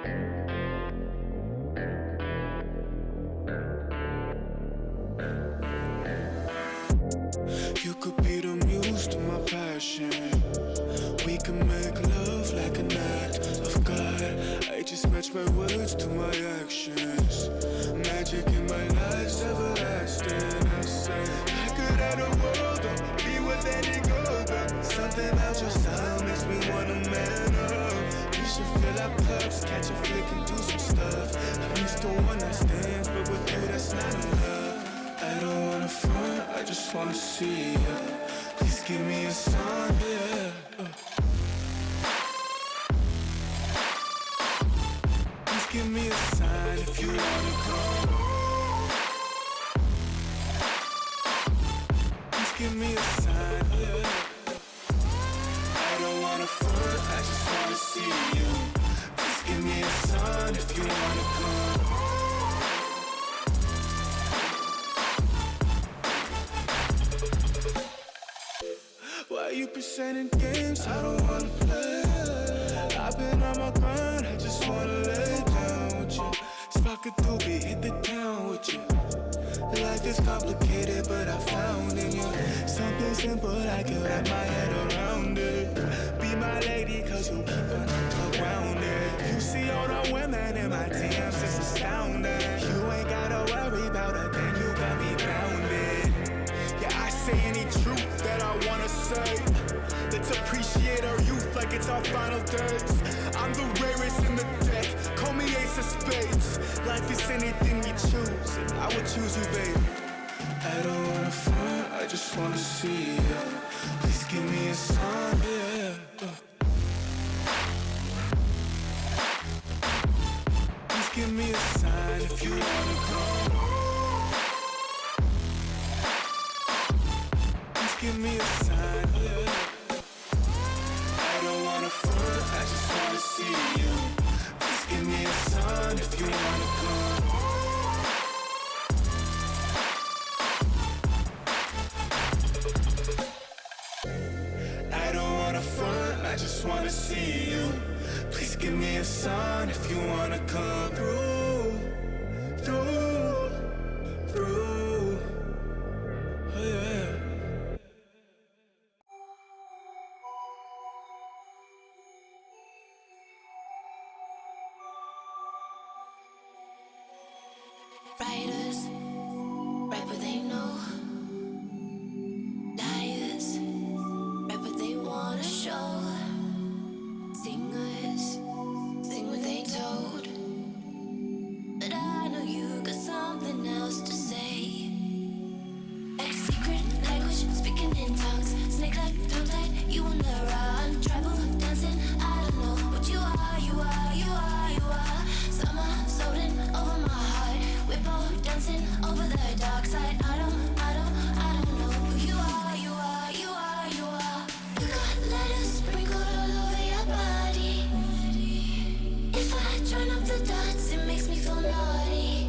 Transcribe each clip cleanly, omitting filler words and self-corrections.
You could be the muse to my passion. We can make love like an act of God. I just match my words to my actions. Magic in my life's everlasting. I say I could have the world, or be with any girl, but something about your style makes me wanna man up. We should fill our cups, catch a flick and do some stuff. I'm used to one night stands, but with you that's not enough. I don't wanna front, I just wanna see ya. Please give me a sign, yeah. Please give me a sign if you wanna come. Please give me a sign, yeah. I don't wanna front, I just wanna see you. Please give me a sign if you wanna come. Why you presenting games I don't wanna play? I've been on my grind, I just wanna lay down with you. Spark a doobie, hit the town with you. Life is complicated, but I found in you something simple, I can wrap my head around it. Be my lady, cause you keep on around it. You see all the women in my DMs, it's astounding. You ain't gotta worry about a thing, you got me grounded. Yeah, I say any truth that I wanna say. Let's appreciate our youth like it's our final days. I'm the rarest in the deck, call me Ace of Spades. Life is anything you choose, and I would choose you, babe. I don't wanna front, I just wanna see ya. Please give me a sign, yeah. Please give me a sign if you wanna come. Give me a sign, yeah. I don't wanna front, I just wanna see you. Please give me a sign if you wanna come. I don't wanna front, I just wanna see you. Please give me a sign if you wanna come through. Oh yeah. Writers write what they know. Liars write what they wanna show. Singers sing what they told. But I know you got something else to say. Like secret language, speaking in tongues. Snake like tongue tied, you on the run. Tribal dancing, I don't know what you are, you are, you are, you are. Summer solding over my heart. We're both dancing over the dark side. I don't know who you are, you are, you are, you are. You got letters sprinkled all over your body. If I join up the dots, it makes me feel naughty.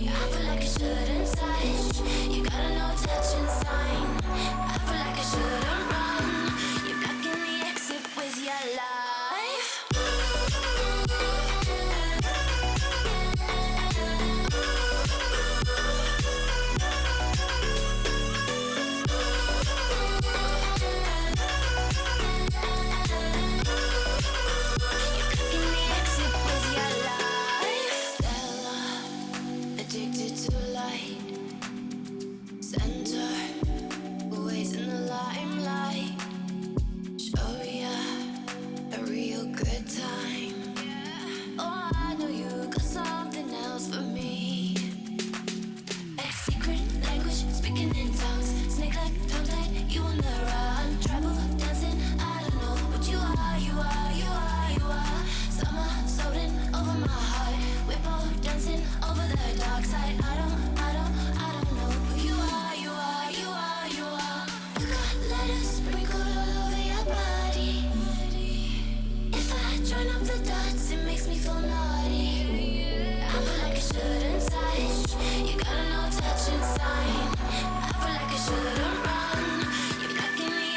I feel like I shouldn't touch. You got a no touching sign. I feel like I shouldn't run. You're blocking the exit with your life. Addicted to light, center, always in the limelight. Show ya a real good time. Oh, I know you got something else for me. Like secret language, speaking in tongues. Snake like tongue tied, you on the run. Tribal dancing, I don't know what you are, you are, you are, you are. Summer solding over my heart. We're both dancing over the dark side. I don't know who you are, you are, you are, you are. You got letters sprinkled all over your body. If I join up the dots, it makes me feel naughty. I feel like I shouldn't touch. You got a no touching sign. I feel like I shouldn't run. You're blocking the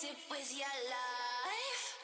it with your life.